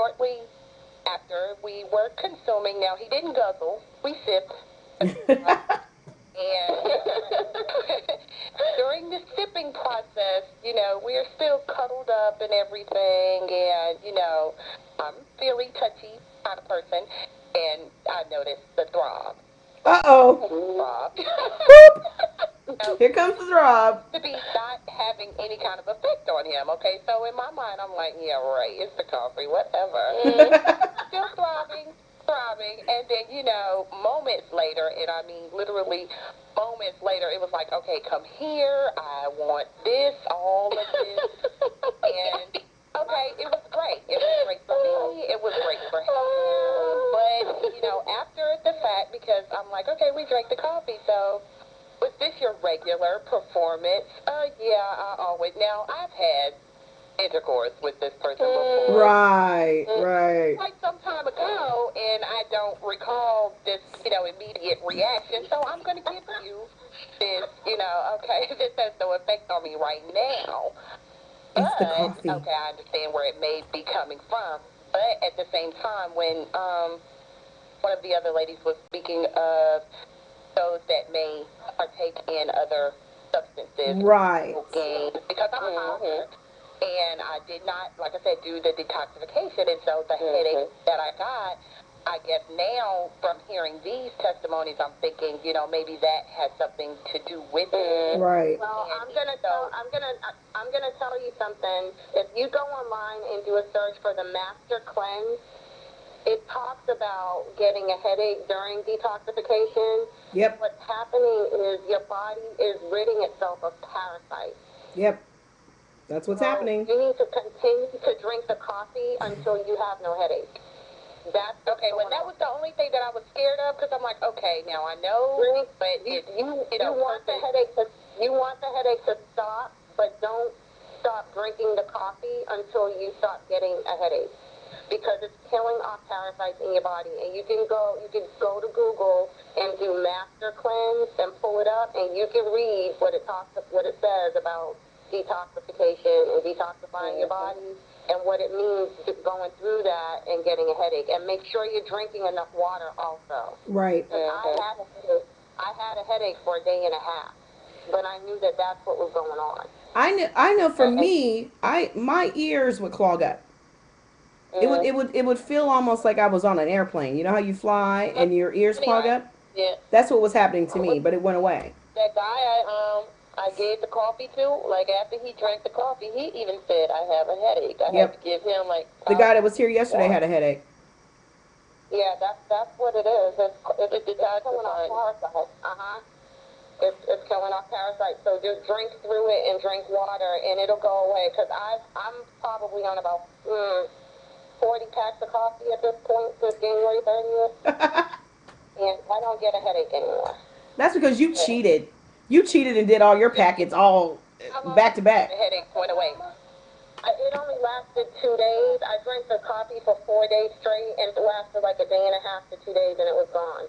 shortly after we were consuming, now he didn't guzzle, we sipped. And during the sipping process, we're still cuddled up and everything, and, I'm fairly touchy kind of person, and I noticed the throb. Uh-oh. Throb. So, Here comes the throb. to be not having any kind of effect on him, okay? So in my mind, I'm like, yeah, right, it's the coffee, whatever. Still throbbing, and then, moments later, and I mean literally moments later, it was like, okay, come here, I want this, all of this, and okay, it was great. It was great for me, it was great for him, but, after the fact, because I'm like, okay, we drank the coffee, so was this your regular performance? Yeah, I always. Now, I've had intercourse with this person before. Right. Quite some time ago, and I don't recall this, immediate reaction. So I'm going to give you this, okay, this has no effect on me right now. It's the But, coffee. okay, I understand where it may be coming from. But at the same time, when one of the other ladies was speaking of those that may partake in other substances, Right. games, because I'm a higher, and I did not, like I said, do the detoxification, and so the headache that I got, I guess now from hearing these testimonies, I'm thinking, maybe that has something to do with it. Right. Well, I'm gonna tell you something. If you go online and do a search for the Master Cleanse, it talks about getting a headache during detoxification. Yep. What's happening is your body is ridding itself of parasites. Yep. That's what's So happening. you need to continue to drink the coffee until you have no headache. That's okay. Well, that was the only thing that I was scared of because I'm like, okay, now I know, but you want the headache to stop, but don't stop drinking the coffee until you stop getting a headache because it's killing off parasites in your body. And you can go to Google and do Master Cleanse and pull it up, and you can read what it says about detoxification and detoxifying your body and what it means to going through that and getting a headache. And make sure you're drinking enough water also. Right. I had a headache for a day and a half, but I knew that that's what was going on. I know for me, my ears would clog up. It would feel almost like I was on an airplane. You know how you fly and your ears clog up? Yeah. That's what was happening to me, but it went away. That guy I gave the coffee to, like after he drank the coffee, he even said I have a headache. I had Yep. to give him like The guy that was here yesterday had a headache. Yeah, that's what it is. It's killing off parasites. It's killing off parasites. So just drink through it and drink water, and it'll go away. Because I'm probably on about 40 packs of coffee at this point since January 30th, and I don't get a headache anymore. That's because you cheated. You cheated and did all your packets all back to back. The headache went away. It only lasted 2 days. I drank the coffee for 4 days straight, and it lasted like a day and a half to 2 days, and it was gone.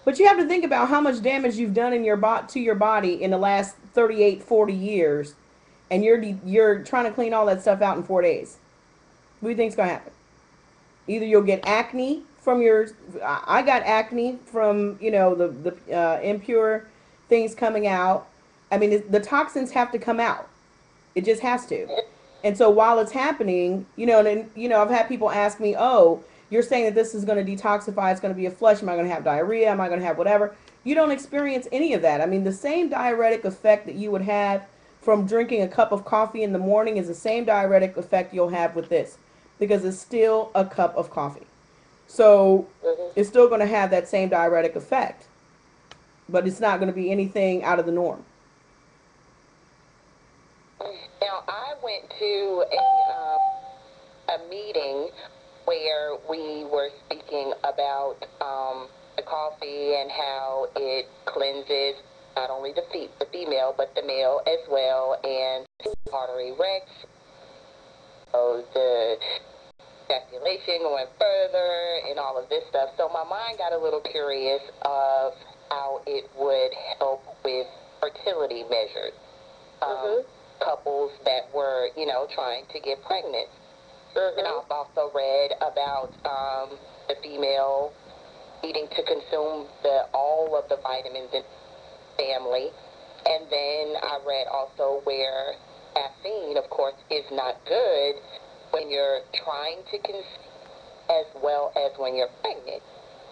But you have to think about how much damage you've done in to your body in the last 38, 40 years, and you're trying to clean all that stuff out in 4 days. What do you think's gonna happen? Either you'll get acne from your. I got acne from the impure things coming out. I mean, the toxins have to come out. It just has to. And so while it's happening, I've had people ask me, "Oh, you're saying that this is going to detoxify? It's going to be a flush? Am I going to have diarrhea? Am I going to have whatever?" You don't experience any of that. I mean, the same diuretic effect that you would have from drinking a cup of coffee in the morning is the same diuretic effect you'll have with this, because it's still a cup of coffee. So it's still going to have that same diuretic effect, but it's not going to be anything out of the norm. Now, I went to a meeting where we were speaking about the coffee and how it cleanses not only the female, but the male as well, and artery rex, so the ejaculation going further, and all of this stuff. So my mind got a little curious of how it would help with fertility measures. Couples that were, trying to get pregnant. And I've also read about the female needing to consume all of the vitamins in the family. And then I read also where caffeine, of course, is not good when you're trying to conceive as well as when you're pregnant.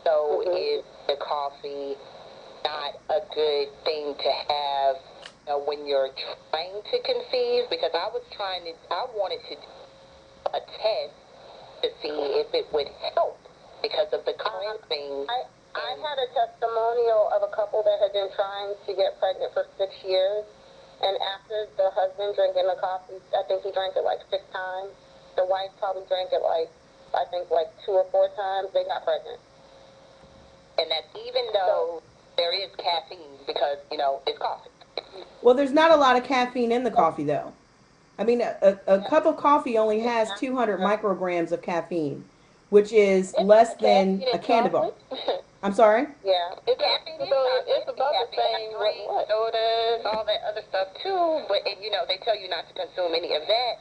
So is the coffee not a good thing to have when you're trying to conceive? Because I wanted to do a test to see if it would help because of the cleansing. I had a testimonial of a couple that had been trying to get pregnant for 6 years, and after the husband drinking the coffee, I think he drank it like 6 times. The wife probably drank it like 2 or 4 times. They got pregnant. And that's even though there is caffeine because, it's coffee. Well, there's not a lot of caffeine in the coffee, though. I mean, a cup of coffee only has 200 micrograms of caffeine, which is less than a candy bar. I'm sorry? Yeah. It's about the same with sodas, all that other stuff, too. But, they tell you not to consume any of that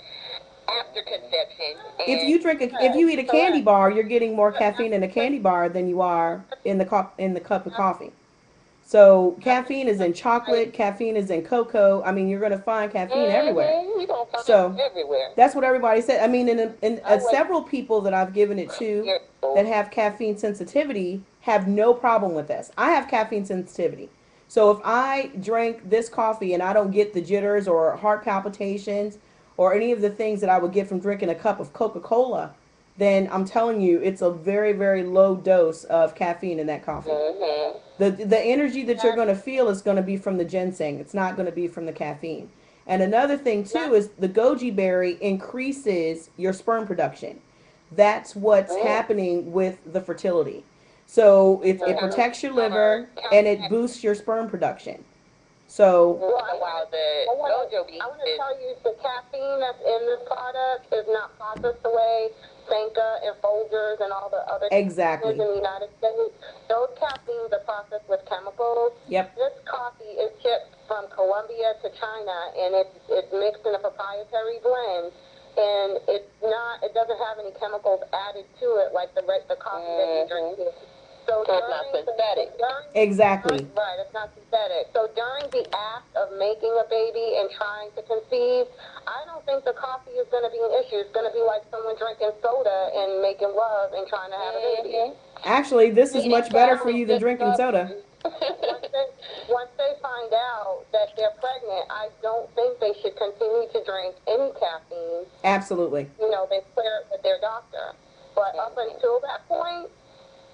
after conception. If you eat a candy bar, you're getting more caffeine in a candy bar than you are in the cup of coffee. So caffeine is in chocolate, caffeine is in cocoa. I mean, you're going to find caffeine everywhere. So that's what everybody said. I mean, in several people that I've given it to that have caffeine sensitivity have no problem with this. I have caffeine sensitivity. So if I drink this coffee and I don't get the jitters or heart palpitations or any of the things that I would get from drinking a cup of Coca-Cola, then I'm telling you, it's a very, very low dose of caffeine in that coffee. The energy that you're going to feel is going to be from the ginseng. It's not going to be from the caffeine. And another thing, too, is the goji berry increases your sperm production. That's what's happening with the fertility. So it protects your liver and it boosts your sperm production. So I want to tell you the caffeine that's in this product is not processed the way Sanka and Folgers and all the other exactly in the United States. Those caffeines are processed with chemicals. Yep. This coffee is shipped from Colombia to China, and it's mixed in a proprietary blend, and it doesn't have any chemicals added to it like the coffee that you drink here. So it's not synthetic. Exactly. Right, it's not synthetic. So during the act of making a baby and trying to conceive, I don't think the coffee is going to be an issue. It's going to be like someone drinking soda and making love and trying to have a baby. Actually, this is much better for you than drinking soda. Once they find out that they're pregnant, I don't think they should continue to drink any caffeine. Absolutely. They clear it with their doctor. But up until that point,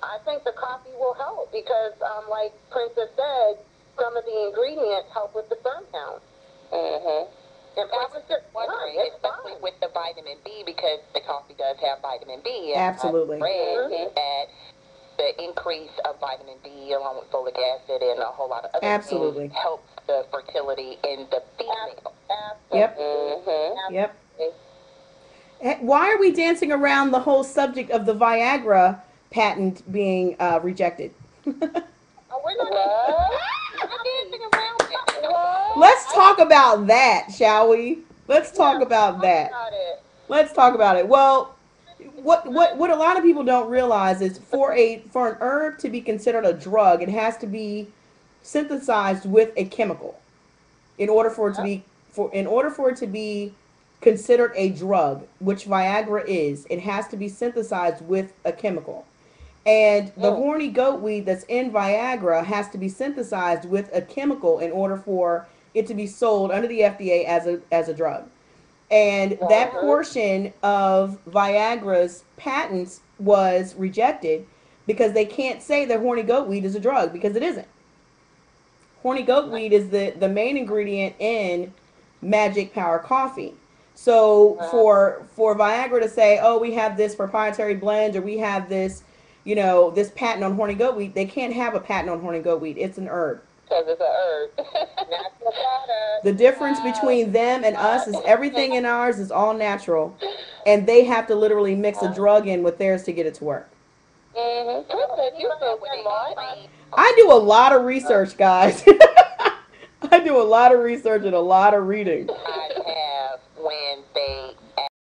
I think the coffee will help because, like Princess said, some of the ingredients help with the sperm count. And I was just wondering, especially with the vitamin B, because the coffee does have vitamin B. Absolutely. I read that the increase of vitamin B along with folic acid and a whole lot of other things helps the fertility in the female. Yep. Yep. Why are we dancing around the whole subject of the Viagra patent being rejected? We're not dancing around it. Let's talk about that, shall we? Let's talk about that. Let's talk about it. Well, what a lot of people don't realize is for an herb to be considered a drug, it has to be synthesized with a chemical in order for it to be considered a drug, which Viagra is. It has to be synthesized with a chemical. And the horny goat weed that's in Viagra has to be synthesized with a chemical in order for it to be sold under the FDA as a drug. And that portion of Viagra's patents was rejected because they can't say that horny goat weed is a drug because it isn't. Horny goat weed is the main ingredient in Magic Power coffee. So for Viagra to say, oh, we have this proprietary blend or we have this, this patent on horny goat weed, they can't have a patent on horny goat weed. It's an herb. Because it's an herb. Natural product. The difference between them and us is everything in ours is all natural, and they have to literally mix a drug in with theirs to get it to work. I do a lot of research, guys. I do a lot of research and a lot of reading.